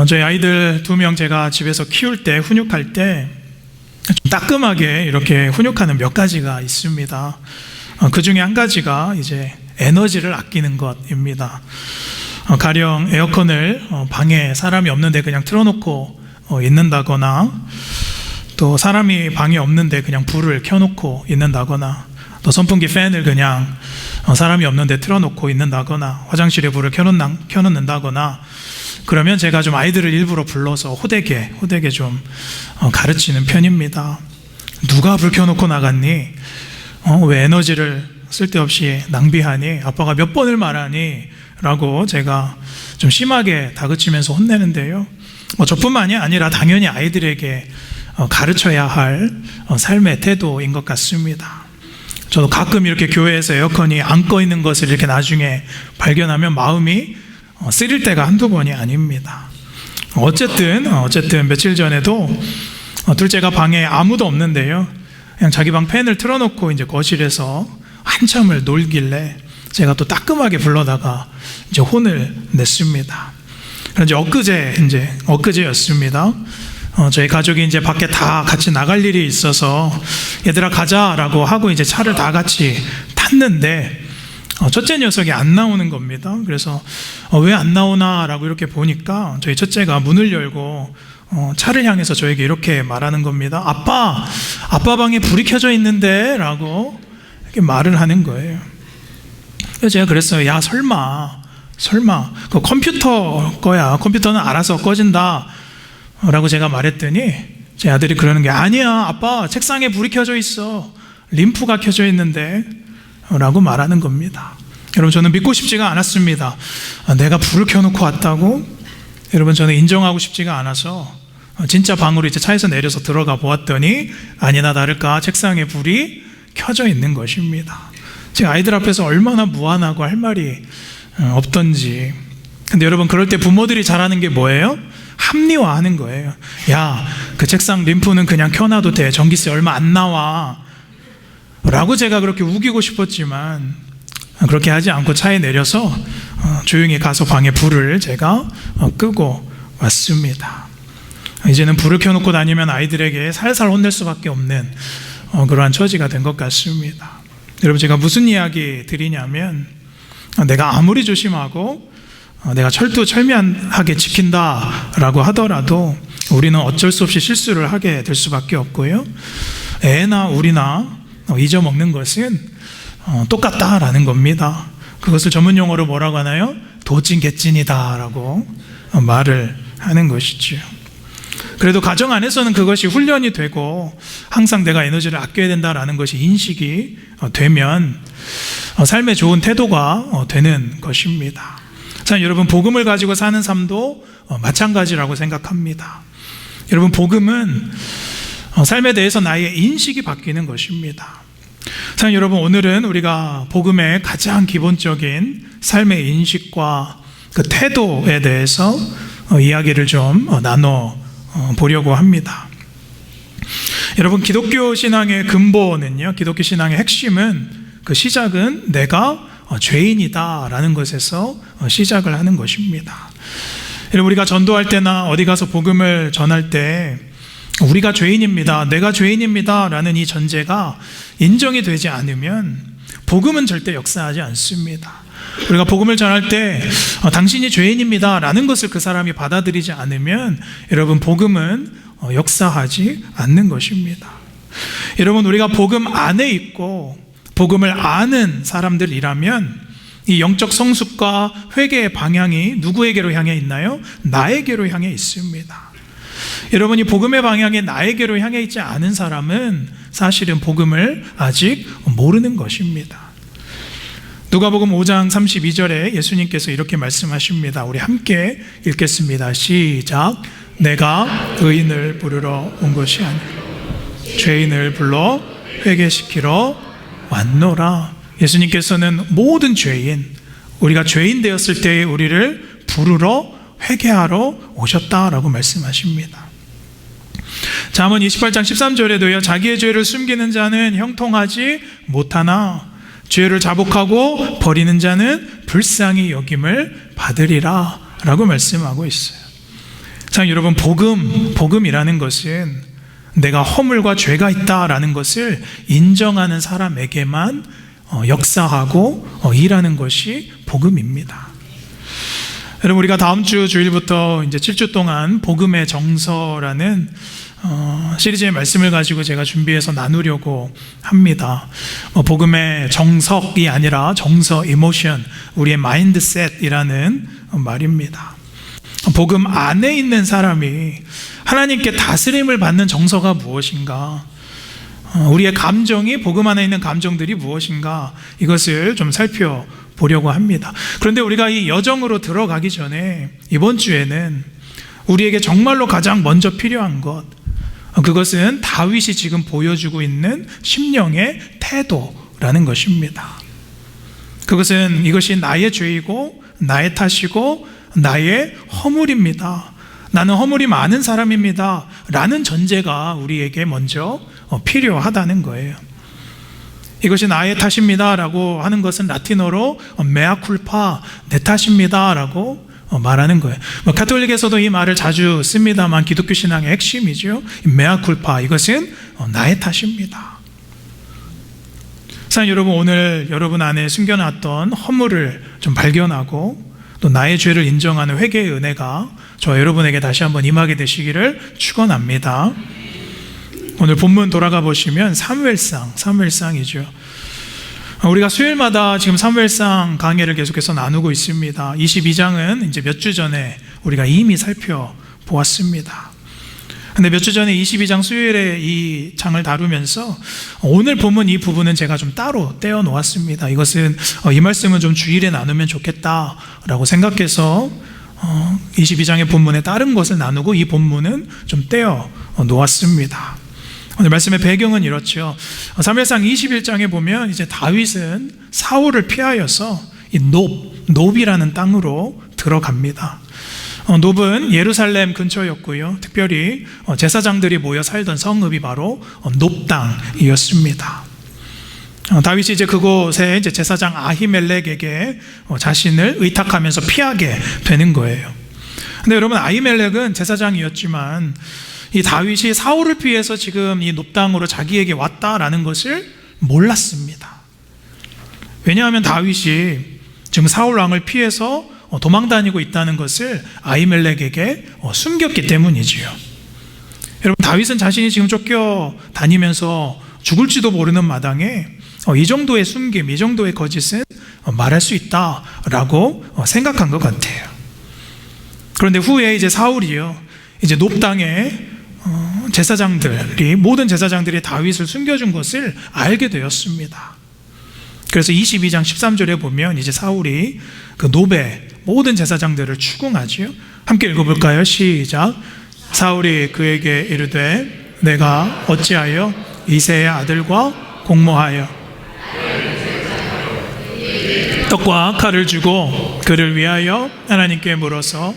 저희 아이들 2명 제가 집에서 키울 때, 훈육할 때 좀 따끔하게 이렇게 훈육하는 몇 가지가 있습니다. 그 중에 한 가지가 이제 에너지를 아끼는 것입니다. 가령 에어컨을 방에 사람이 없는데 그냥 틀어놓고 있는다거나, 또 사람이 방에 없는데 그냥 불을 켜놓고 있는다거나, 또 선풍기 팬을 그냥 사람이 없는데 틀어놓고 있는다거나, 화장실에 불을 켜놓는다거나, 그러면 제가 좀 아이들을 일부러 불러서 호되게 좀 가르치는 편입니다. 누가 불 켜놓고 나갔니? 왜 에너지를 쓸데없이 낭비하니? 아빠가 몇 번을 말하니? 라고 제가 좀 심하게 다그치면서 혼내는데요. 저뿐만이 아니라 당연히 아이들에게 가르쳐야 할 삶의 태도인 것 같습니다. 저도 가끔 이렇게 교회에서 에어컨이 안 꺼 있는 것을 이렇게 나중에 발견하면 마음이 쓰릴 때가 한두 번이 아닙니다. 어쨌든 며칠 전에도 둘째가 방에 아무도 없는데요, 그냥 자기 방 팬을 틀어놓고 이제 거실에서 한참을 놀길래 제가 또 따끔하게 불러다가 이제 혼을 냈습니다. 그런데 엊그제였습니다. 저희 가족이 이제 밖에 다 같이 나갈 일이 있어서 얘들아 가자라고 하고 이제 차를 다 같이 탔는데 첫째 녀석이 안 나오는 겁니다. 그래서 왜 안 나오나라고 이렇게 보니까 저희 첫째가 문을 열고 차를 향해서 저에게 이렇게 말하는 겁니다. 아빠 방에 불이 켜져 있는데 라고 이렇게 말을 하는 거예요. 그래서 제가 그랬어요. 야 설마 그 컴퓨터 거야. 컴퓨터는 알아서 꺼진다 라고 제가 말했더니 제 아들이 그러는 게, 아니야 아빠, 책상에 불이 켜져 있어, 림프가 켜져 있는데 라고 말하는 겁니다. 여러분, 저는 믿고 싶지가 않았습니다. 내가 불을 켜놓고 왔다고? 여러분, 저는 인정하고 싶지가 않아서 진짜 방으로 이제 차에서 내려서 들어가 보았더니 아니나 다를까 책상에 불이 켜져 있는 것입니다. 제가 아이들 앞에서 얼마나 무안하고 할 말이 없던지. 근데 여러분, 그럴 때 부모들이 잘하는 게 뭐예요? 합리화하는 거예요. 야, 그 책상 림프는 그냥 켜놔도 돼, 전기세 얼마 안 나와 라고 제가 그렇게 우기고 싶었지만 그렇게 하지 않고 차에 내려서 조용히 가서 방에 불을 제가 끄고 왔습니다. 이제는 불을 켜놓고 다니면 아이들에게 살살 혼낼 수밖에 없는 그러한 처지가 된 것 같습니다. 여러분, 제가 무슨 이야기 드리냐면, 내가 아무리 조심하고 내가 철두철미하게 지킨다라고 하더라도 우리는 어쩔 수 없이 실수를 하게 될 수밖에 없고요, 애나 우리나 잊어먹는 것은 똑같다라는 겁니다. 그것을 전문 용어로 뭐라고 하나요? 도찐개찐이다 라고 말을 하는 것이죠. 그래도 가정 안에서는 그것이 훈련이 되고 항상 내가 에너지를 아껴야 된다라는 것이 인식이 되면 삶의 좋은 태도가 되는 것입니다. 자, 여러분, 복음을 가지고 사는 삶도 마찬가지라고 생각합니다. 여러분, 복음은 삶에 대해서 나의 인식이 바뀌는 것입니다. 자, 여러분, 오늘은 우리가 복음의 가장 기본적인 삶의 인식과 그 태도에 대해서 이야기를 좀 나눠 보려고 합니다. 여러분, 기독교 신앙의 근본은요, 기독교 신앙의 핵심은, 그 시작은 내가 죄인이다 라는 것에서 시작을 하는 것입니다. 여러분, 우리가 전도할 때나 어디 가서 복음을 전할 때 우리가 죄인입니다, 내가 죄인입니다 라는 이 전제가 인정이 되지 않으면 복음은 절대 역사하지 않습니다. 우리가 복음을 전할 때 당신이 죄인입니다 라는 것을 그 사람이 받아들이지 않으면 여러분, 복음은 역사하지 않는 것입니다. 여러분, 우리가 복음 안에 있고 복음을 아는 사람들이라면 이 영적 성숙과 회개의 방향이 누구에게로 향해 있나요? 나에게로 향해 있습니다. 여러분이 복음의 방향이 나에게로 향해 있지 않은 사람은 사실은 복음을 아직 모르는 것입니다. 누가복음 5장 32절에 예수님께서 이렇게 말씀하십니다. 우리 함께 읽겠습니다. 시작. 내가 의인을 부르러 온 것이 아니라 죄인을 불러 회개시키러 왔노라. 예수님께서는 모든 죄인, 우리가 죄인 되었을 때에 우리를 부르러 회개하러 오셨다라고 말씀하십니다. 잠언 28장 13절에도요, 자기의 죄를 숨기는 자는 형통하지 못하나 죄를 자복하고 버리는 자는 불쌍히 여김을 받으리라 라고 말씀하고 있어요. 자, 여러분, 복음이라는 것은 내가 허물과 죄가 있다라는 것을 인정하는 사람에게만 역사하고 일하는 것이 복음입니다. 여러분, 우리가 다음 주 주일부터 이제 7주 동안 복음의 정서라는 시리즈의 말씀을 가지고 제가 준비해서 나누려고 합니다. 복음의 정석이 아니라 정서, 이모션, 우리의 마인드셋이라는 말입니다. 복음 안에 있는 사람이 하나님께 다스림을 받는 정서가 무엇인가, 우리의 감정이 복음 안에 있는 감정들이 무엇인가, 이것을 좀 살펴보려고 합니다. 그런데 우리가 이 여정으로 들어가기 전에 이번 주에는 우리에게 정말로 가장 먼저 필요한 것, 그것은 다윗이 지금 보여주고 있는 심령의 태도라는 것입니다. 그것은 이것이 나의 죄이고 나의 탓이고 나의 허물입니다. 나는 허물이 많은 사람입니다 라는 전제가 우리에게 먼저 필요하다는 거예요. 이것이 나의 탓입니다 라고 하는 것은 라틴어로 메아 쿨파, 내 탓입니다 라고 말하는 거예요. 가톨릭에서도 이 말을 자주 씁니다만 기독교 신앙의 핵심이죠. 메아 쿨파, 이것은 나의 탓입니다. 사랑하는 여러분, 오늘 여러분 안에 숨겨놨던 허물을 좀 발견하고 또 나의 죄를 인정하는 회개의 은혜가 저와 여러분에게 다시 한번 임하게 되시기를 축원합니다. 오늘 본문 돌아가 보시면 사무엘상이죠. 우리가 수요일마다 지금 사무엘상 강해를 계속해서 나누고 있습니다. 22장은 이제 몇 주 전에 우리가 이미 살펴보았습니다. 근데 몇 주 전에 22장 수요일에 이 장을 다루면서 오늘 본문 이 부분은 제가 좀 따로 떼어 놓았습니다. 이것은 이 말씀은 좀 주일에 나누면 좋겠다라고 생각해서 22장의 본문에 다른 것을 나누고 이 본문은 좀 떼어 놓았습니다. 오늘 말씀의 배경은 이렇죠. 사무엘상 21장에 보면 이제 다윗은 사울을 피하여서 이 놉이라는 땅으로 들어갑니다. 놉은 예루살렘 근처였고요. 특별히 제사장들이 모여 살던 성읍이 바로 놉 땅이었습니다. 다윗이 이제 그곳에 이제 제사장 아히멜렉에게 자신을 의탁하면서 피하게 되는 거예요. 근데 여러분, 아히멜렉은 제사장이었지만 이 다윗이 사울을 피해서 지금 이 놉 땅으로 자기에게 왔다라는 것을 몰랐습니다. 왜냐하면 다윗이 지금 사울 왕을 피해서 도망다니고 있다는 것을 아히멜렉에게 숨겼기 때문이지요. 여러분, 다윗은 자신이 지금 쫓겨다니면서 죽을지도 모르는 마당에 이 정도의 숨김, 이 정도의 거짓은 말할 수 있다라고 생각한 것 같아요. 그런데 후에 이제 사울이요, 이제 놉 땅에 모든 제사장들이 다윗을 숨겨준 것을 알게 되었습니다. 그래서 22장 13절에 보면 이제 사울이 그 놉의 모든 제사장들을 추궁하지요. 함께 읽어볼까요? 시작. 사울이 그에게 이르되 내가 어찌하여 이새의 아들과 공모하여 떡과 칼을 주고 그를 위하여 하나님께 물어서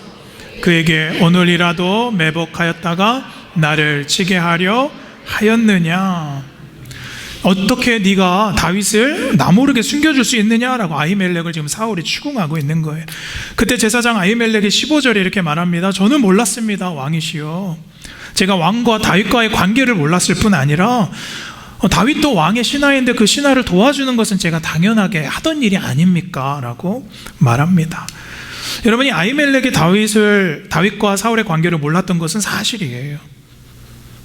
그에게 오늘이라도 매복하였다가 나를 치게 하려 하였느냐? 어떻게 네가 다윗을 나 모르게 숨겨줄 수 있느냐라고 아히멜렉을 지금 사울이 추궁하고 있는 거예요. 그때 제사장 아히멜렉이 15절에 이렇게 말합니다. 저는 몰랐습니다, 왕이시여. 제가 왕과 다윗과의 관계를 몰랐을 뿐 아니라 다윗도 왕의 신하인데 그 신하를 도와주는 것은 제가 당연하게 하던 일이 아닙니까? 라고 말합니다. 여러분이 아히멜렉이 다윗과 사울의 관계를 몰랐던 것은 사실이에요.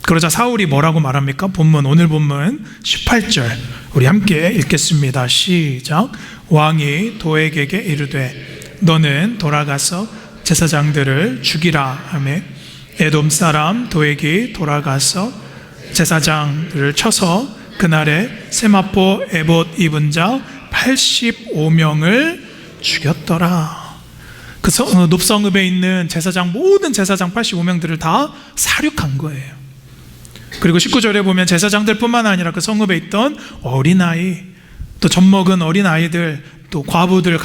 그러자 사울이 뭐라고 말합니까? 오늘 본문 18절 우리 함께 읽겠습니다. 시작. 왕이 도액에게 이르되 너는 돌아가서 제사장들을 죽이라 하매 에돔 사람 도액이 돌아가서 제사장들을 쳐서 그날에 세마포 에봇 입은 자 85명을 죽였더라. 그 놉성읍에 있는 모든 제사장 85명들을 다 사륙한 거예요. 그리고 19절에 보면 제사장들뿐만 아니라 그 성읍에 있던 어린아이, 또 젖먹은 어린아이들, 또 과부들,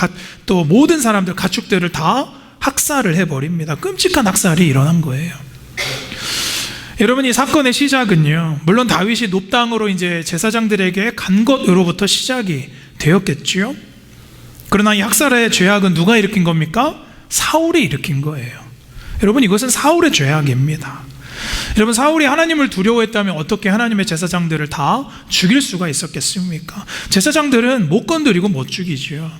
또 모든 사람들, 가축들을 다 학살을 해버립니다. 끔찍한 학살이 일어난 거예요. 여러분, 이 사건의 시작은요, 물론 다윗이 놉 땅으로 이제 제사장들에게 간 것으로부터 시작이 되었겠지요. 그러나 이 학살의 죄악은 누가 일으킨 겁니까? 사울이 일으킨 거예요. 여러분, 이것은 사울의 죄악입니다. 여러분, 사울이 하나님을 두려워했다면 어떻게 하나님의 제사장들을 다 죽일 수가 있었겠습니까? 제사장들은 못 건드리고 못 죽이지요.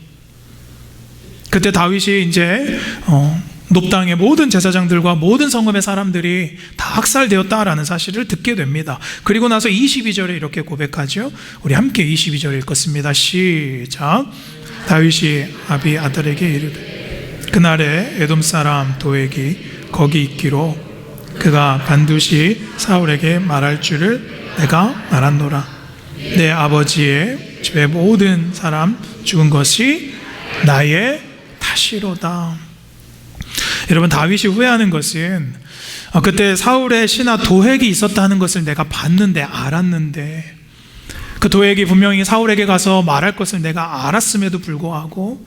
그때 다윗이 이제 높당의 모든 제사장들과 모든 성읍의 사람들이 다 학살되었다라는 사실을 듣게 됩니다. 그리고 나서 22절에 이렇게 고백하죠. 우리 함께 22절 읽겠습니다. 시작. 다윗이 아비 아들에게 이르되 그날에 에돔 사람 도액이 거기 있기로 그가 반드시 사울에게 말할 줄을 내가 알았노라. 내 아버지의 집의 모든 사람 죽은 것이 나의 탓이로다. 여러분, 다윗이 후회하는 것은 그때 사울의 신하 도액이 있었다는 것을 내가 봤는데, 알았는데, 그 도액이 분명히 사울에게 가서 말할 것을 내가 알았음에도 불구하고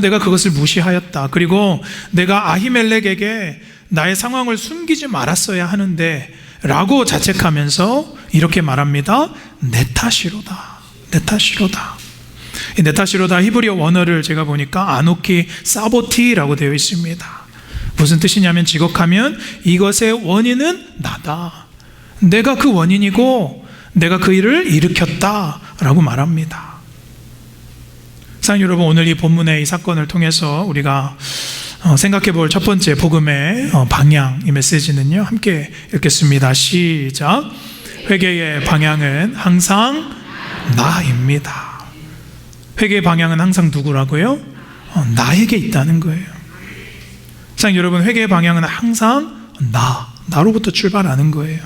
내가 그것을 무시하였다. 그리고 내가 아히멜렉에게 나의 상황을 숨기지 말았어야 하는데 라고 자책하면서 이렇게 말합니다. 내 탓이로다. 내 탓이로다. 이 내 탓이로다 히브리어 원어를 제가 보니까 아노키 사보티라고 되어 있습니다. 무슨 뜻이냐면, 지곡하면 이것의 원인은 나다. 내가 그 원인이고 내가 그 일을 일으켰다라고 말합니다. 사랑하는 여러분, 오늘 이 본문의 이 사건을 통해서 우리가 생각해 볼 첫 번째 복음의 방향, 이 메시지는요, 함께 읽겠습니다. 시작. 회개의 방향은 항상 나입니다. 회개의 방향은 항상 누구라고요? 나에게 있다는 거예요. 사랑하는 여러분, 회개의 방향은 항상 나로부터 출발하는 거예요.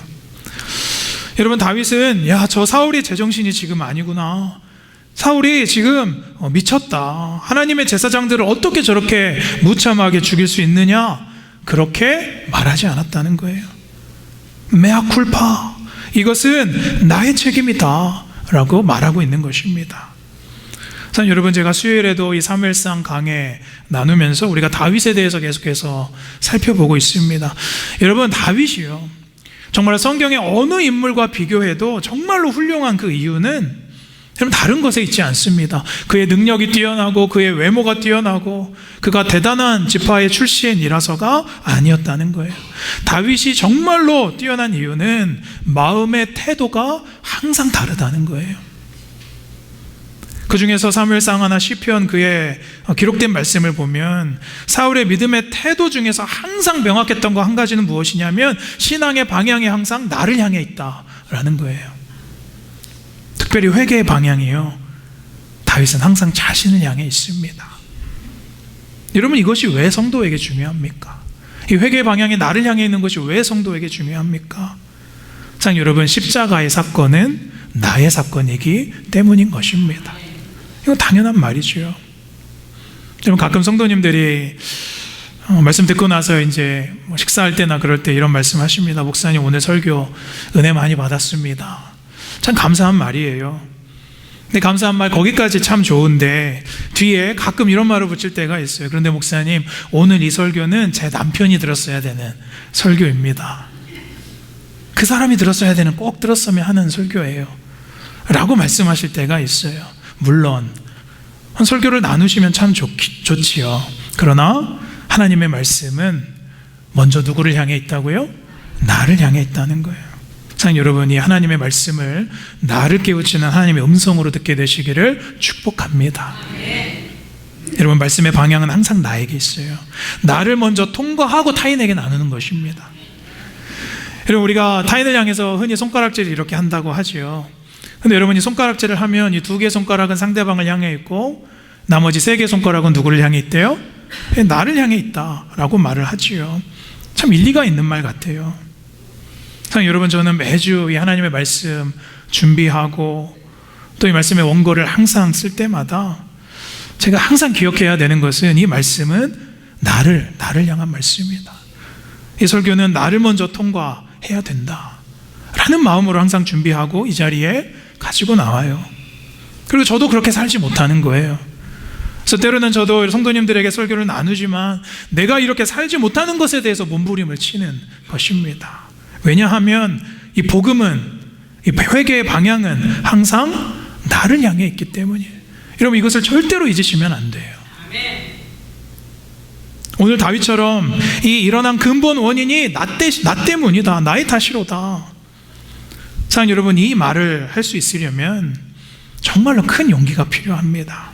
여러분, 다윗은 저 사울이 제정신이 지금 아니구나. 사울이 지금 미쳤다. 하나님의 제사장들을 어떻게 저렇게 무참하게 죽일 수 있느냐? 그렇게 말하지 않았다는 거예요. 메아 쿨파, 이것은 나의 책임이다 라고 말하고 있는 것입니다. 여러분, 제가 수요일에도 이 사무엘상 강해 나누면서 우리가 다윗에 대해서 계속해서 살펴보고 있습니다. 여러분, 다윗이요, 정말 성경의 어느 인물과 비교해도 정말로 훌륭한 그 이유는 다른 것에 있지 않습니다. 그의 능력이 뛰어나고 그의 외모가 뛰어나고 그가 대단한 지파의 출신이라서가 아니었다는 거예요. 다윗이 정말로 뛰어난 이유는 마음의 태도가 항상 다르다는 거예요. 그 중에서 사무엘상 하나 시편 그의 기록된 말씀을 보면 사울의 믿음의 태도 중에서 항상 명확했던 거 한 가지는 무엇이냐면, 신앙의 방향이 항상 나를 향해 있다라는 거예요. 특별히 회개의 방향이요, 다윗은 항상 자신을 향해 있습니다. 여러분, 이것이 왜 성도에게 중요합니까? 이 회개의 방향이 나를 향해 있는 것이 왜 성도에게 중요합니까? 참, 여러분, 십자가의 사건은 나의 사건이기 때문인 것입니다. 이건 당연한 말이죠. 여러분, 가끔 성도님들이 말씀 듣고 나서 이제 식사할 때나 그럴 때 이런 말씀 하십니다. 목사님, 오늘 설교 은혜 많이 받았습니다. 참 감사한 말이에요. 근데 감사한 말 거기까지 참 좋은데 뒤에 가끔 이런 말을 붙일 때가 있어요. 그런데 목사님, 오늘 이 설교는 제 남편이 들었어야 되는 설교입니다. 그 사람이 들었어야 되는, 꼭 들었으면 하는 설교예요 라고 말씀하실 때가 있어요. 물론 설교를 나누시면 참 좋지요. 그러나 하나님의 말씀은 먼저 누구를 향해 있다고요? 나를 향해 있다는 거예요. 사랑하는 여러분이 하나님의 말씀을 나를 깨우치는 하나님의 음성으로 듣게 되시기를 축복합니다. 여러분, 말씀의 방향은 항상 나에게 있어요. 나를 먼저 통과하고 타인에게 나누는 것입니다. 여러분, 우리가 타인을 향해서 흔히 손가락질을 이렇게 한다고 하죠. 근데 여러분이 손가락질을 하면 이 2개의 손가락은 상대방을 향해 있고 나머지 3개의 손가락은 누구를 향해 있대요? 나를 향해 있다라고 말을 하지요. 참 일리가 있는 말 같아요. 여러분, 저는 매주 이 하나님의 말씀 준비하고 또 이 말씀의 원고를 항상 쓸 때마다 제가 항상 기억해야 되는 것은, 이 말씀은 나를 향한 말씀이다. 이 설교는 나를 먼저 통과해야 된다 라는 마음으로 항상 준비하고 이 자리에 가지고 나와요. 그리고 저도 그렇게 살지 못하는 거예요. 그래서 때로는 저도 성도님들에게 설교를 나누지만 내가 이렇게 살지 못하는 것에 대해서 몸부림을 치는 것입니다. 왜냐하면 이 복음은, 이 회개의 방향은 항상 나를 향해 있기 때문이에요. 여러분 이것을 절대로 잊으시면 안 돼요. 오늘 다윗처럼 이 일어난 근본 원인이 나 때문이다, 나의 탓이로다. 사랑하는 여러분, 이 말을 할 수 있으려면 정말로 큰 용기가 필요합니다.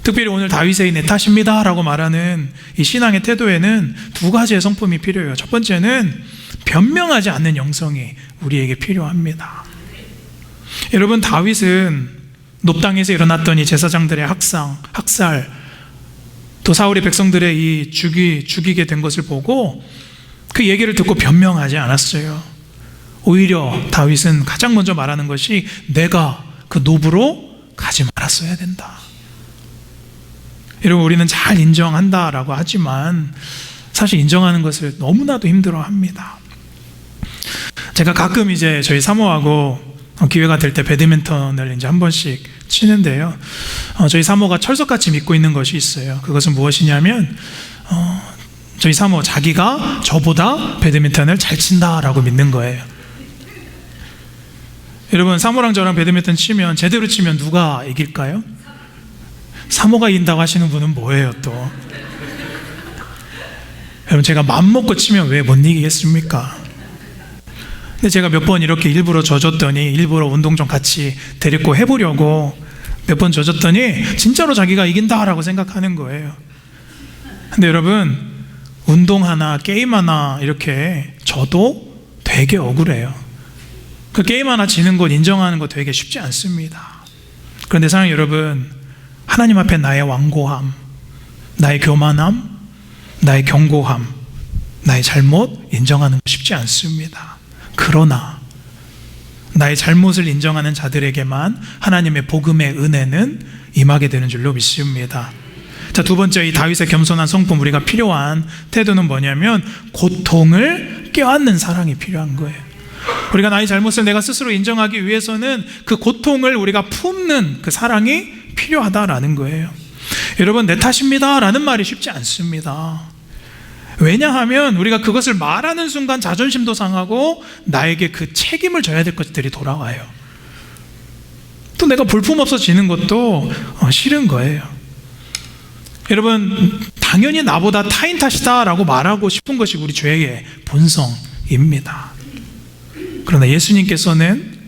특별히 오늘 다윗의 내 탓입니다 라고 말하는 이 신앙의 태도에는 두 가지의 성품이 필요해요. 첫 번째는 변명하지 않는 영성이 우리에게 필요합니다. 여러분, 다윗은 높당에서 일어났던 이 제사장들의 학살, 또 사울이 백성들의 이 죽이게 된 것을 보고 그 얘기를 듣고 변명하지 않았어요. 오히려 다윗은 가장 먼저 말하는 것이 내가 그 노부로 가지 말았어야 된다. 여러분, 우리는 잘 인정한다라고 하지만 사실 인정하는 것을 너무나도 힘들어합니다. 제가 가끔 이제 저희 사모하고 기회가 될 때 배드민턴을 이제 한 번씩 치는데요. 저희 사모가 철석같이 믿고 있는 것이 있어요. 그것은 무엇이냐면 저희 사모 자기가 저보다 배드민턴을 잘 친다라고 믿는 거예요. 여러분, 사모랑 저랑 배드민턴 치면 제대로 치면 누가 이길까요? 사모가 이긴다고 하시는 분은 뭐예요 또? 여러분, 제가 맘먹고 치면 왜 못 이기겠습니까? 근데 제가 몇 번 이렇게 일부러 져줬더니, 일부러 운동 좀 같이 데리고 해보려고 몇 번 져줬더니 진짜로 자기가 이긴다라고 생각하는 거예요. 근데 여러분, 운동 하나, 게임 하나 이렇게 져도 되게 억울해요. 그 게임 하나 지는 것 인정하는 거 되게 쉽지 않습니다. 그런데 사랑하는 여러분, 하나님 앞에 나의 완고함, 나의 교만함, 나의 견고함, 나의 잘못 인정하는 거 쉽지 않습니다. 그러나 나의 잘못을 인정하는 자들에게만 하나님의 복음의 은혜는 임하게 되는 줄로 믿습니다. 자, 두 번째, 이 다윗의 겸손한 성품, 우리가 필요한 태도는 뭐냐면 고통을 껴안는 사랑이 필요한 거예요. 우리가 나의 잘못을 내가 스스로 인정하기 위해서는 그 고통을 우리가 품는 그 사랑이 필요하다라는 거예요. 여러분, 내 탓입니다 라는 말이 쉽지 않습니다. 왜냐하면 우리가 그것을 말하는 순간 자존심도 상하고 나에게 그 책임을 져야 될 것들이 돌아와요. 또 내가 볼품없어지는 것도 싫은 거예요. 여러분, 당연히 나보다 타인 탓이다 라고 말하고 싶은 것이 우리 죄의 본성입니다. 그러나 예수님께서는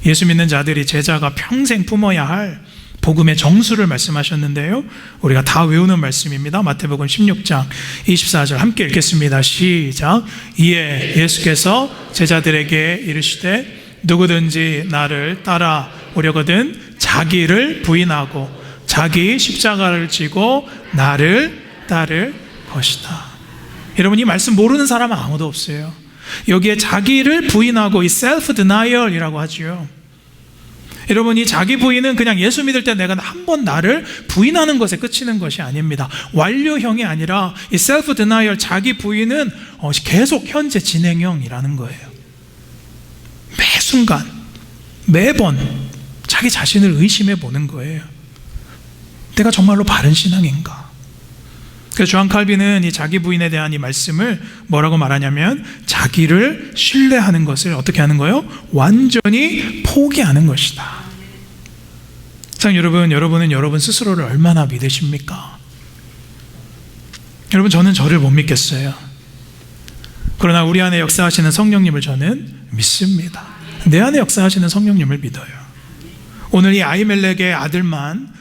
예수 믿는 자들이 제자가 평생 품어야 할 복음의 정수를 말씀하셨는데요, 우리가 다 외우는 말씀입니다. 마태복음 16장 24절 함께 읽겠습니다. 시작. 이에 예수께서 제자들에게 이르시되 누구든지 나를 따라오려거든 자기를 부인하고 자기 십자가를 지고 나를 따를 것이다. 여러분, 이 말씀 모르는 사람은 아무도 없어요. 여기에 자기를 부인하고 이 self denial이라고 하지요. 여러분, 이 자기 부인은 그냥 예수 믿을 때 내가 한번 나를 부인하는 것에 그치는 것이 아닙니다. 완료형이 아니라 이 self denial, 자기 부인은 계속 현재 진행형이라는 거예요. 매 순간, 매번 자기 자신을 의심해 보는 거예요. 내가 정말로 바른 신앙인가? 그래서 조한 칼빈은 이 자기 부인에 대한 이 말씀을 뭐라고 말하냐면 자기를 신뢰하는 것을 어떻게 하는 거예요? 완전히 포기하는 것이다. 사랑하는 여러분, 여러분은 여러분 스스로를 얼마나 믿으십니까? 여러분, 저는 저를 못 믿겠어요. 그러나 우리 안에 역사하시는 성령님을 저는 믿습니다. 내 안에 역사하시는 성령님을 믿어요. 오늘 이 아히멜렉의 아들만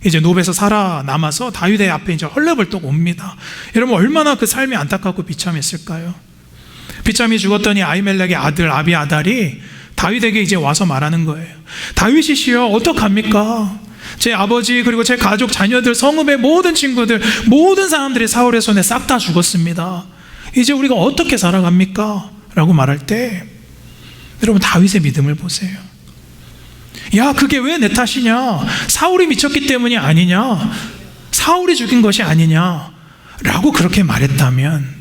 이제 노베에서 살아남아서 다윗의 앞에 이제 헐레벌떡 옵니다. 여러분, 얼마나 그 삶이 안타깝고 비참했을까요? 비참히 죽었더니 아히멜렉의 아들 아비아달이 다윗에게 이제 와서 말하는 거예요. 다윗이시여, 어떡합니까? 제 아버지 그리고 제 가족, 자녀들, 성읍의 모든 친구들, 모든 사람들이 사울의 손에 싹 다 죽었습니다. 이제 우리가 어떻게 살아갑니까? 라고 말할 때 여러분, 다윗의 믿음을 보세요. 야, 그게 왜 내 탓이냐? 사울이 미쳤기 때문이 아니냐? 사울이 죽인 것이 아니냐? 라고 그렇게 말했다면,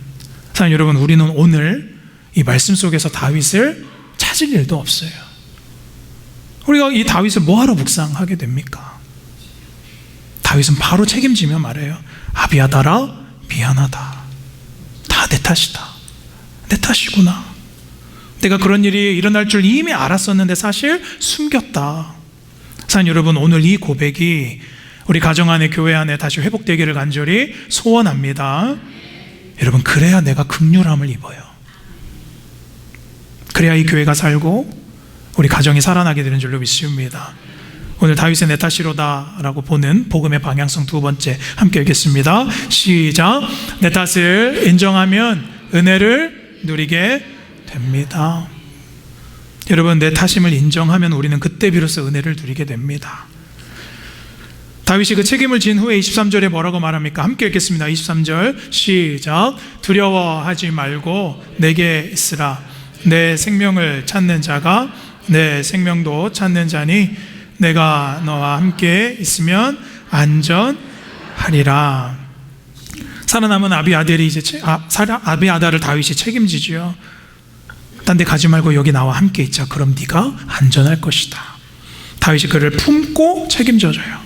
사랑하는 여러분, 우리는 오늘 이 말씀 속에서 다윗을 찾을 일도 없어요. 우리가 이 다윗을 뭐하러 묵상하게 됩니까? 다윗은 바로 책임지며 말해요. 아비아달아, 미안하다. 다 내 탓이다. 내 탓이구나. 내가 그런 일이 일어날 줄 이미 알았었는데 사실 숨겼다. 사랑하는 여러분, 오늘 이 고백이 우리 가정 안에, 교회 안에 다시 회복되기를 간절히 소원합니다. 여러분, 그래야 내가 긍휼함을 입어요. 그래야 이 교회가 살고 우리 가정이 살아나게 되는 줄로 믿습니다. 오늘 다윗의 내 탓이로다 라고 보는 복음의 방향성 두 번째 함께 읽겠습니다. 시작. 내 탓을 인정하면 은혜를 누리게 됩니다. 여러분, 내 탓임을 인정하면 우리는 그때 비로소 은혜를 누리게 됩니다. 다윗이 그 책임을 진 후에 23절에 뭐라고 말합니까? 함께 읽겠습니다. 23절 시작. 두려워하지 말고 내게 있으라. 내 생명을 찾는 자가 내 생명도 찾는 자니 내가 너와 함께 있으면 안전하리라. 살아남은 아비아달이 아비아달을 다윗이 책임지지요. 딴 데 가지 말고 여기 나와 함께 있자. 그럼 네가 안전할 것이다. 다윗이 그를 품고 책임져줘요.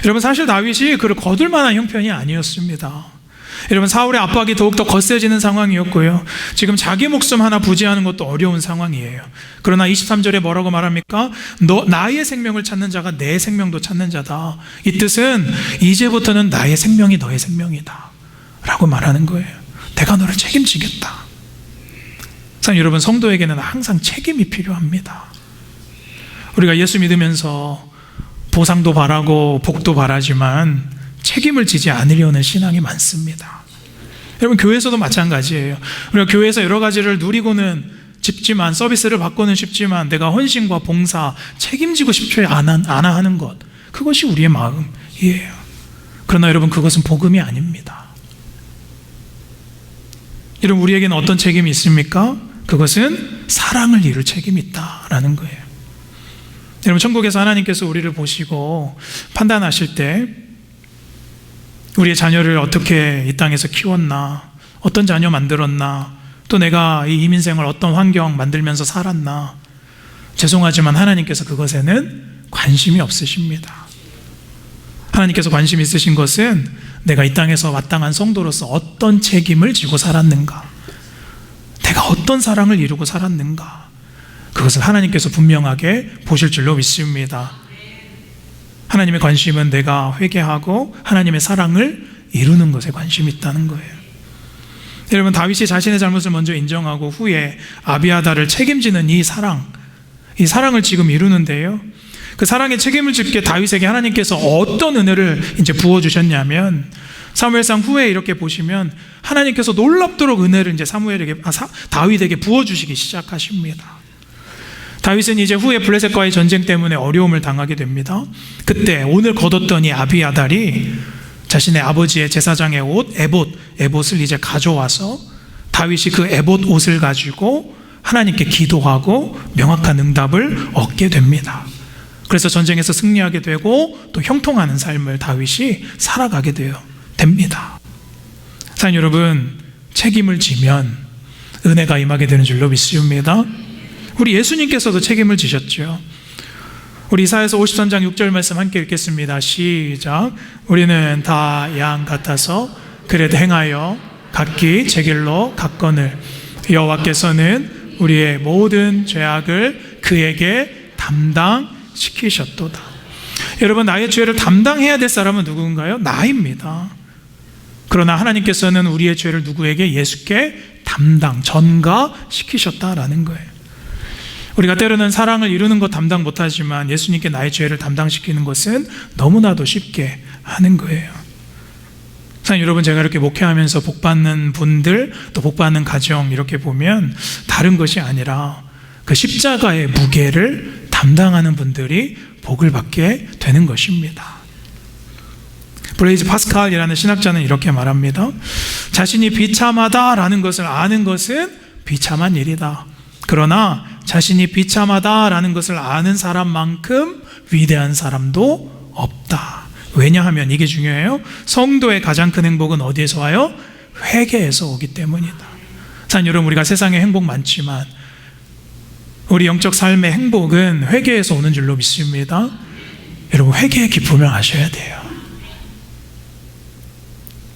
여러분, 사실 다윗이 그를 거둘 만한 형편이 아니었습니다. 여러분, 사울의 압박이 더욱더 거세지는 상황이었고요, 지금 자기 목숨 하나 부지하는 것도 어려운 상황이에요. 그러나 23절에 뭐라고 말합니까? 나의 생명을 찾는 자가 내 생명도 찾는 자다. 이 뜻은 이제부터는 나의 생명이 너의 생명이다 라고 말하는 거예요. 내가 너를 책임지겠다. 여러분, 성도에게는 항상 책임이 필요합니다. 우리가 예수 믿으면서 보상도 바라고 복도 바라지만 책임을 지지 않으려는 신앙이 많습니다. 여러분, 교회에서도 마찬가지예요. 우리가 교회에서 여러 가지를 누리고는 싶지만, 서비스를 받고는 싶지만 내가 헌신과 봉사, 책임지고 싶지 않아 하는 것, 그것이 우리의 마음이에요. 그러나 여러분, 그것은 복음이 아닙니다. 여러분, 우리에게는 어떤 책임이 있습니까? 그것은 사랑을 이룰 책임이 있다라는 거예요. 여러분, 천국에서 하나님께서 우리를 보시고 판단하실 때 우리의 자녀를 어떻게 이 땅에서 키웠나, 어떤 자녀 만들었나, 또 내가 이 이민생을 어떤 환경 만들면서 살았나, 죄송하지만 하나님께서 그것에는 관심이 없으십니다. 하나님께서 관심 있으신 것은 내가 이 땅에서 마땅한 성도로서 어떤 책임을 지고 살았는가, 내가 어떤 사랑을 이루고 살았는가, 그것을 하나님께서 분명하게 보실 줄로 믿습니다. 하나님의 관심은 내가 회개하고 하나님의 사랑을 이루는 것에 관심이 있다는 거예요. 여러분, 다윗이 자신의 잘못을 먼저 인정하고 후에 아비아달을 책임지는 이 사랑을 지금 이루는데요, 그 사랑의 책임을 짓게 다윗에게 하나님께서 어떤 은혜를 이제 부어주셨냐면, 사무엘상 후에 이렇게 보시면 하나님께서 놀랍도록 은혜를 이제 다윗에게 부어주시기 시작하십니다. 다윗은 이제 후에 블레셋과의 전쟁 때문에 어려움을 당하게 됩니다. 그때 오늘 거뒀던 이 아비아달이 자신의 아버지의 제사장의 옷, 에봇을 이제 가져와서 다윗이 그 에봇 옷을 가지고 하나님께 기도하고 명확한 응답을 얻게 됩니다. 그래서 전쟁에서 승리하게 되고 또 형통하는 삶을 다윗이 살아가게 됩니다. 사랑하는 여러분, 책임을 지면 은혜가 임하게 되는 줄로 믿습니다. 우리 예수님께서도 책임을 지셨죠. 우리 이사야서 53장 6절 말씀 함께 읽겠습니다. 시작. 우리는 다 양 같아서 그릇 행하여 각기 제 길로 갔거늘 여호와께서는 우리의 모든 죄악을 그에게 담당시키셨도다. 여러분, 나의 죄를 담당해야 될 사람은 누군가요? 나입니다. 그러나 하나님께서는 우리의 죄를 누구에게? 예수께 전가시키셨다라는 거예요. 우리가 때로는 사랑을 이루는 것 담당 못하지만 예수님께 나의 죄를 담당시키는 것은 너무나도 쉽게 하는 거예요. 사실 여러분, 제가 이렇게 목회하면서 복받는 분들, 또 복받는 가정 이렇게 보면 다른 것이 아니라 그 십자가의 무게를 담당하는 분들이 복을 받게 되는 것입니다. 블레이즈 파스칼이라는 신학자는 이렇게 말합니다. 자신이 비참하다라는 것을 아는 것은 비참한 일이다. 그러나 자신이 비참하다라는 것을 아는 사람만큼 위대한 사람도 없다. 왜냐하면 이게 중요해요. 성도의 가장 큰 행복은 어디에서 와요? 회개에서 오기 때문이다. 사실 여러분, 우리가 세상에 행복 많지만 우리 영적 삶의 행복은 회개에서 오는 줄로 믿습니다. 여러분, 회개의 기쁨을 아셔야 돼요.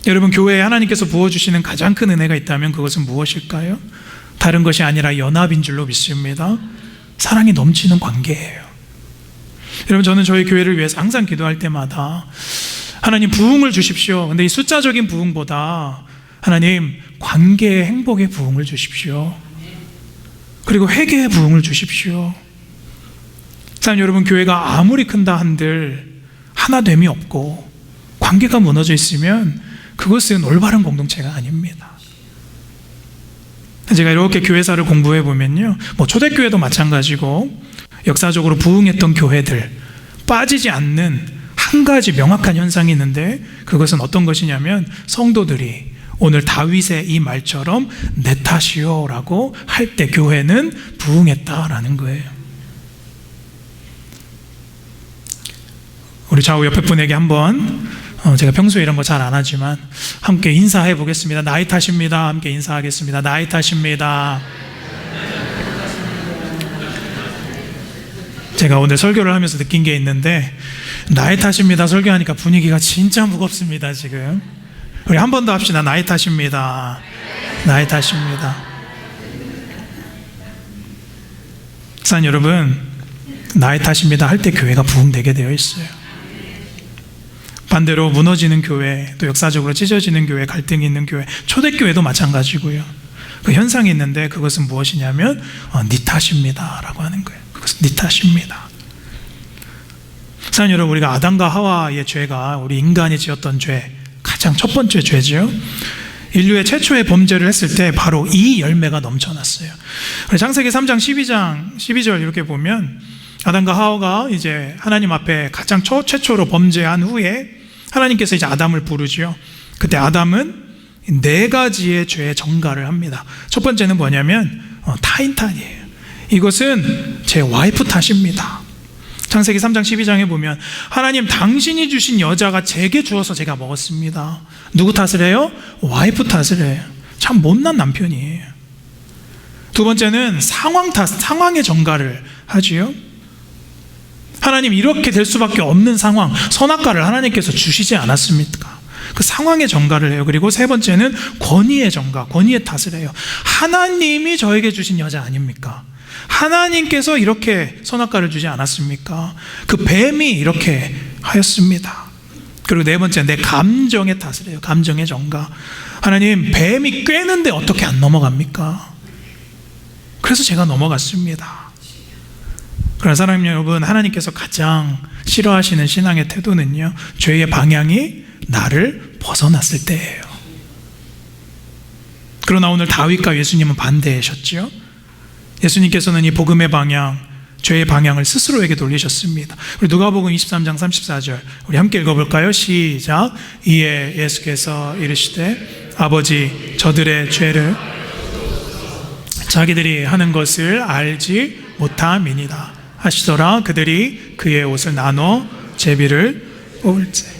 여러분, 교회에 하나님께서 부어주시는 가장 큰 은혜가 있다면 그것은 무엇일까요? 다른 것이 아니라 연합인 줄로 믿습니다. 사랑이 넘치는 관계예요. 여러분, 저는 저희 교회를 위해서 항상 기도할 때마다 하나님 부흥을 주십시오. 근데 이 숫자적인 부흥보다 하나님 관계의 행복의 부흥을 주십시오. 그리고 회개의 부흥을 주십시오. 사랑하는 여러분, 교회가 아무리 큰다 한들 하나됨이 없고 관계가 무너져 있으면 그것은 올바른 공동체가 아닙니다. 제가 이렇게 교회사를 공부해 보면요, 초대교회도 마찬가지고 역사적으로 부흥했던 교회들 빠지지 않는 한 가지 명확한 현상이 있는데, 그것은 어떤 것이냐면 성도들이 오늘 다윗의 이 말처럼 내 탓이요 라고 할 때 교회는 부흥했다라는 거예요. 우리 좌우 옆에 분에게 한번, 제가 평소에 이런 거 잘 안 하지만 함께 인사해 보겠습니다. 나의 탓입니다. 함께 인사하겠습니다. 나의 탓입니다. 제가 오늘 설교를 하면서 느낀 게 있는데, 나의 탓입니다 설교하니까 분위기가 진짜 무겁습니다. 지금 우리 한 번 더 합시다. 나의 탓입니다. 나의 탓입니다. 사랑하는 여러분, 나의 탓입니다 할 때 교회가 부흥되게 되어 있어요. 반대로 무너지는 교회, 또 역사적으로 찢어지는 교회, 갈등이 있는 교회, 초대교회도 마찬가지고요. 그 현상이 있는데 그것은 무엇이냐면 네 탓입니다 라고 하는 거예요. 그것은 네 탓입니다. 사랑하는 여러분, 우리가 아담과 하와의 죄가, 우리 인간이 지었던 죄, 가장 첫 번째 죄죠. 인류의 최초의 범죄를 했을 때 바로 이 열매가 넘쳐났어요. 창세기 3장 12절 이렇게 보면 아담과 하와가 이제 하나님 앞에 가장 최초로 범죄한 후에 하나님께서 이제 아담을 부르죠. 그때 아담은 네 가지의 죄의 전가를 합니다. 첫 번째는 뭐냐면 타인 탓이에요. 이것은 제 와이프 탓입니다. 창세기 3장 12장에 보면 하나님, 당신이 주신 여자가 제게 주어서 제가 먹었습니다. 누구 탓을 해요? 와이프 탓을 해요. 참 못난 남편이에요. 두 번째는 상황 탓, 상황의 전가를 하지요. 하나님, 이렇게 될 수밖에 없는 상황, 선악과를 하나님께서 주시지 않았습니까? 그 상황의 전가를 해요. 그리고 세 번째는 권위의 전가, 권위의 탓을 해요. 하나님이 저에게 주신 여자 아닙니까? 하나님께서 이렇게 선악과를 주지 않았습니까? 그 뱀이 이렇게 하였습니다. 그리고 네 번째, 내 감정의 탓을 해요. 감정의 전가. 하나님, 뱀이 꿰는데 어떻게 안 넘어갑니까? 그래서 제가 넘어갔습니다. 그러나 사랑하는 여러분, 하나님께서 가장 싫어하시는 신앙의 태도는요, 죄의 방향이 나를 벗어났을 때예요. 그러나 오늘 다윗과 예수님은 반대하셨죠. 예수님께서는 이 복음의 방향, 죄의 방향을 스스로에게 돌리셨습니다. 우리 누가복음 23장 34절 우리 함께 읽어볼까요? 시작. 이에 예수께서 이르시되 아버지, 저들의 죄를 자기들이 하는 것을 알지 못함이니이다 하시더라. 그들이 그의 옷을 나눠 제비를 뽑을세.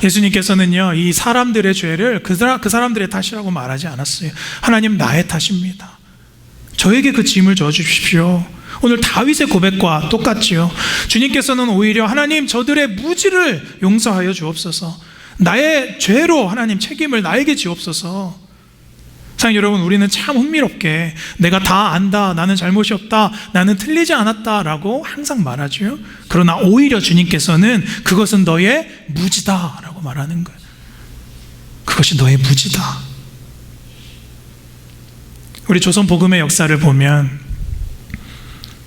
예수님께서는요, 이 사람들의 죄를 그 사람들의 탓이라고 말하지 않았어요. 하나님, 나의 탓입니다. 저에게 그 짐을 져주십시오. 오늘 다윗의 고백과 똑같지요. 주님께서는 오히려 하나님, 저들의 무지를 용서하여 주옵소서. 나의 죄로 하나님 책임을 나에게 지옵소서. 사랑하는 여러분, 우리는 참 흥미롭게 내가 다 안다, 나는 잘못이 없다, 나는 틀리지 않았다 라고 항상 말하죠. 그러나 오히려 주님께서는 그것은 너의 무지다 라고 말하는 거예요. 그것이 너의 무지다. 우리 조선 복음의 역사를 보면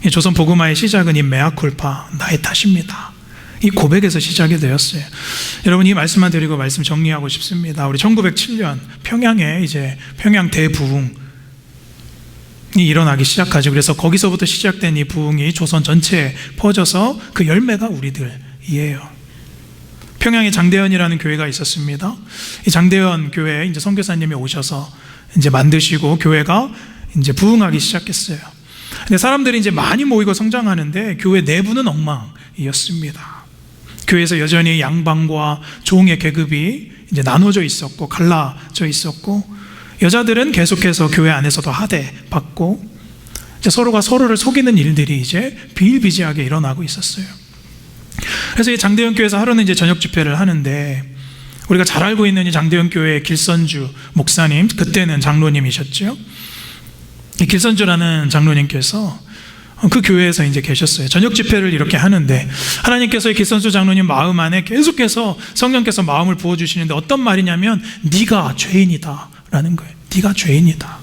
이 조선 복음화의 시작은 이 메아쿨파, 나의 탓입니다, 이 고백에서 시작이 되었어요. 여러분, 이 말씀만 드리고 말씀 정리하고 싶습니다. 우리 1907년 평양에 이제 평양 대부흥이 일어나기 시작하죠. 그래서 거기서부터 시작된 이 부흥이 조선 전체에 퍼져서 그 열매가 우리들이에요. 평양에 장대현이라는 교회가 있었습니다. 이 장대현 교회에 이제 선교사님이 오셔서 이제 만드시고 교회가 이제 부흥하기 시작했어요. 근데 사람들이 이제 많이 모이고 성장하는데 교회 내부는 엉망이었습니다. 교회에서 여전히 양반과 종의 계급이 이제 나눠져 있었고 갈라져 있었고, 여자들은 계속해서 교회 안에서도 하대받고, 이제 서로가 서로를 속이는 일들이 이제 비일비재하게 일어나고 있었어요. 그래서 이 장대현 교회에서 하루는 이제 저녁 집회를 하는데, 우리가 잘 알고 있는 이 장대현 교회의 길선주 목사님, 그때는 장로님이셨죠. 이 길선주라는 장로님께서 그 교회에서 이제 계셨어요. 저녁 집회를 이렇게 하는데 하나님께서 기선수 장로님 마음 안에 계속해서 성령께서 마음을 부어주시는데 어떤 말이냐면 네가 죄인이다 라는 거예요. 네가 죄인이다.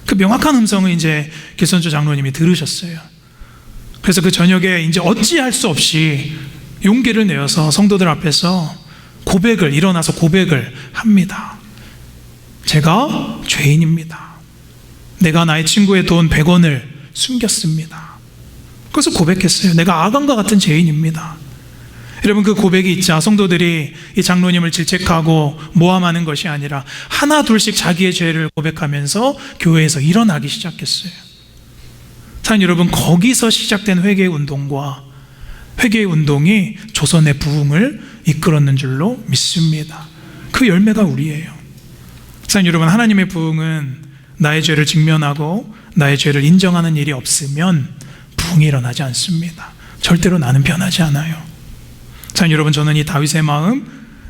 그 명확한 음성을 이제 기선수 장로님이 들으셨어요. 그래서 그 저녁에 이제 어찌할 수 없이 용기를 내어서 성도들 앞에서 일어나서 고백을 합니다. 제가 죄인입니다. 내가 나의 친구의 돈 100원을 숨겼습니다. 그래서 고백했어요. 내가 아간과 같은 죄인입니다. 여러분, 그 고백이 있자 성도들이 이 장로님을 질책하고 모함하는 것이 아니라 하나 둘씩 자기의 죄를 고백하면서 교회에서 일어나기 시작했어요. 사랑하는 여러분, 거기서 시작된 회개의 운동과 회개의 운동이 조선의 부흥을 이끌었는 줄로 믿습니다. 그 열매가 우리예요. 사랑하는 여러분, 하나님의 부흥은 나의 죄를 직면하고 나의 죄를 인정하는 일이 없으면 부흥이 일어나지 않습니다. 절대로 나는 변하지 않아요. 사랑하는 여러분, 저는 이 다윗의 마음,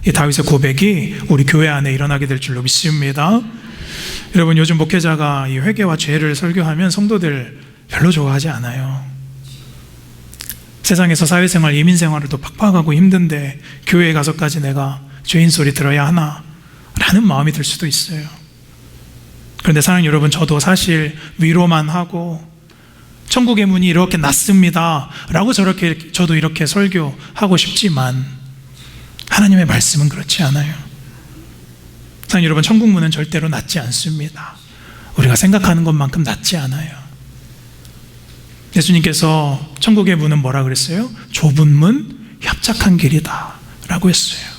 이 다윗의 고백이 우리 교회 안에 일어나게 될 줄로 믿습니다. 여러분, 요즘 목회자가 이 회개와 죄를 설교하면 성도들 별로 좋아하지 않아요. 세상에서 사회생활, 이민생활을 또 팍팍하고 힘든데 교회에 가서까지 내가 죄인 소리 들어야 하나? 라는 마음이 들 수도 있어요. 그런데 사랑하는 여러분, 저도 사실 위로만 하고 천국의 문이 이렇게 낮습니다 라고 저도 이렇게 설교하고 싶지만 하나님의 말씀은 그렇지 않아요. 사랑하는 여러분, 천국 문은 절대로 낮지 않습니다. 우리가 생각하는 것만큼 낮지 않아요. 예수님께서 천국의 문은 뭐라 그랬어요? 좁은 문, 협착한 길이다 라고 했어요.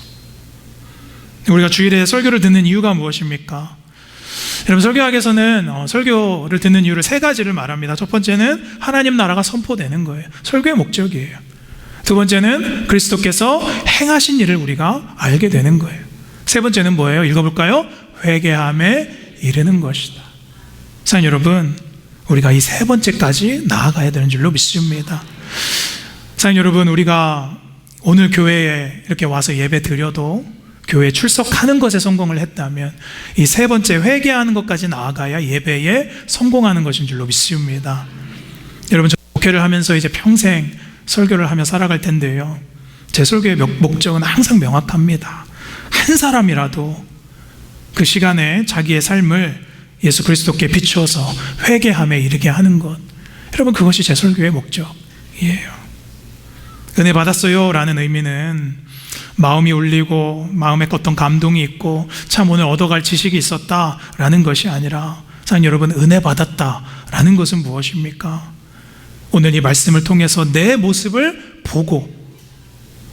우리가 주일에 설교를 듣는 이유가 무엇입니까? 여러분, 설교학에서는 설교를 듣는 이유를 3가지를 말합니다. 첫 번째는 하나님 나라가 선포되는 거예요. 설교의 목적이에요. 두 번째는 그리스도께서 행하신 일을 우리가 알게 되는 거예요. 세 번째는 뭐예요? 읽어볼까요? 회개함에 이르는 것이다. 사랑하는 여러분, 우리가 이 3번째까지 나아가야 되는 줄로 믿습니다. 사랑하는 여러분, 우리가 오늘 교회에 이렇게 와서 예배 드려도 교회에 출석하는 것에 성공을 했다면 이 3번째 회개하는 것까지 나아가야 예배에 성공하는 것인 줄로 믿습니다. 여러분, 저 목회를 하면서 이제 평생 설교를 하며 살아갈 텐데요, 제 설교의 목적은 항상 명확합니다. 한 사람이라도 그 시간에 자기의 삶을 예수 그리스도께 비추어서 회개함에 이르게 하는 것, 여러분, 그것이 제 설교의 목적이에요. 은혜 받았어요 라는 의미는 마음이 울리고 마음에 어떤 감동이 있고 참 오늘 얻어갈 지식이 있었다 라는 것이 아니라, 사랑하는 여러분, 은혜 받았다 라는 것은 무엇입니까? 오늘 이 말씀을 통해서 내 모습을 보고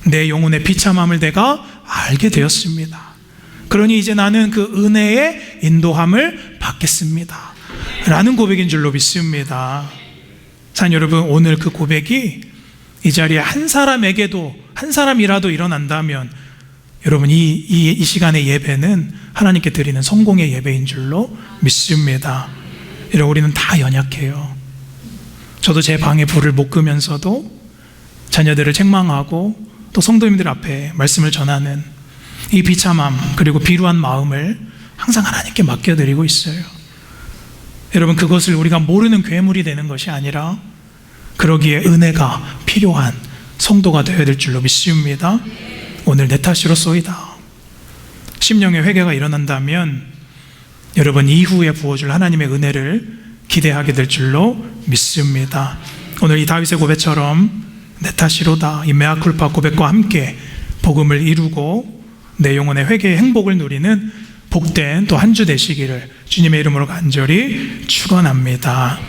내 영혼의 비참함을 내가 알게 되었습니다. 그러니 이제 나는 그 은혜의 인도함을 받겠습니다 라는 고백인 줄로 믿습니다. 사랑하는 여러분, 오늘 그 고백이 이 자리에 한 사람이라도 일어난다면 여러분, 이 시간의 예배는 하나님께 드리는 성공의 예배인 줄로 믿습니다. 여러분, 우리는 다 연약해요. 저도 제 방에 불을 못 끄면서도 자녀들을 책망하고 또 성도님들 앞에 말씀을 전하는 이 비참함 그리고 비루한 마음을 항상 하나님께 맡겨드리고 있어요. 여러분, 그것을 우리가 모르는 괴물이 되는 것이 아니라 그러기에 은혜가 필요한 성도가 되어야 될 줄로 믿습니다. 오늘 내 탓이로소이다. 심령의 회개가 일어난다면 여러분, 이후에 부어줄 하나님의 은혜를 기대하게 될 줄로 믿습니다. 오늘 이 다윗의 고백처럼 내 탓이로다, 이 메아쿨파 고백과 함께 복음을 이루고 내 영혼의 회개의 행복을 누리는 복된 또 한 주 되시기를 주님의 이름으로 간절히 축원합니다.